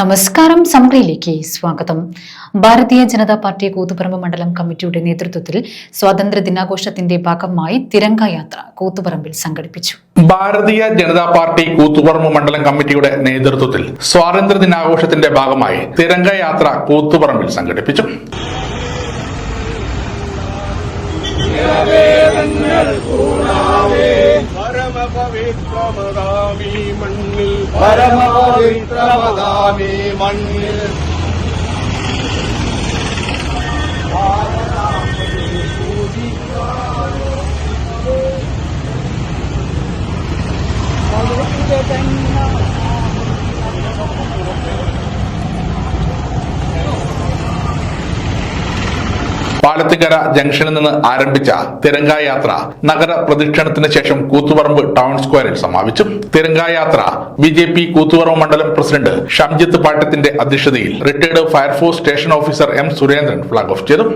നമസ്കാരം. സമരയിലേക്ക് സ്വാഗതം. ഭാരതീയ ജനതാ പാർട്ടി കൂത്തുപറമ്പ് മണ്ഡലം കമ്മിറ്റിയുടെ നേതൃത്വത്തിൽ സ്വാതന്ത്ര്യ ദിനാഘോഷത്തിന്റെ ഭാഗമായി തിരങ്ക യാത്ര കൂത്തുപറമ്പിൽ സംഘടിപ്പിച്ചു. ഭാരതീയ ജനതാ പാർട്ടി കൂത്തുപറമ്പ് മണ്ഡലം കമ്മിറ്റിയുടെ നേതൃത്വത്തിൽ സ്വാതന്ത്ര്യ ദിനാഘോഷത്തിന്റെ ഭാഗമായി തിരങ്ക യാത്ര കൂത്തുപറമ്പിൽ സംഘടിപ്പിച്ചു. പരമപവിത്രമതാമീ മണ്ണിൽ പാലത്തിക്കര ജംഗ്ഷനിൽ നിന്ന് ആരംഭിച്ച തിരങ്ക യാത്ര നഗര പ്രദക്ഷിണത്തിന് ശേഷം കൂത്തുപറമ്പ് ടൗൺ സ്ക്വയറിൽ സമാപിച്ചു. തിരങ്ക യാത്ര BJP കൂത്തുപറമ്പ് മണ്ഡലം പ്രസിഡന്റ് ഷംജിത്ത് പാട്ടത്തിന്റെ അധ്യക്ഷതയിൽ retired fire force station officer M. Surendran flag off ചെയ്തു.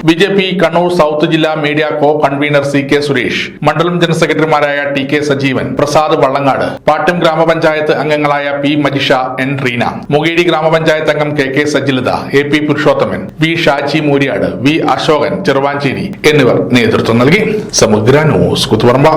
BJP കണ്ണൂർ സൗത്ത് ജില്ലാ media co convener CK Suresh, മണ്ഡലം ജനറൽ സെക്രട്ടറിമാരായ TK സജീവൻ, പ്രസാദ് വള്ളങ്ങാട്, പാട്ടം ഗ്രാമപഞ്ചായത്ത് അംഗങ്ങളായ P. മജിഷ, N. റീന, മുകേരി ഗ്രാമപഞ്ചായത്ത് അംഗം KK Sajilatha, AP Purushothaman, V. Shaji Mooriyad, V. Ashokan Cheruvanchery എന്നിവർ നേതൃത്വം നൽകി. സമുദ്ര ന്യൂസ് കൂത്തുപറമ്പ്.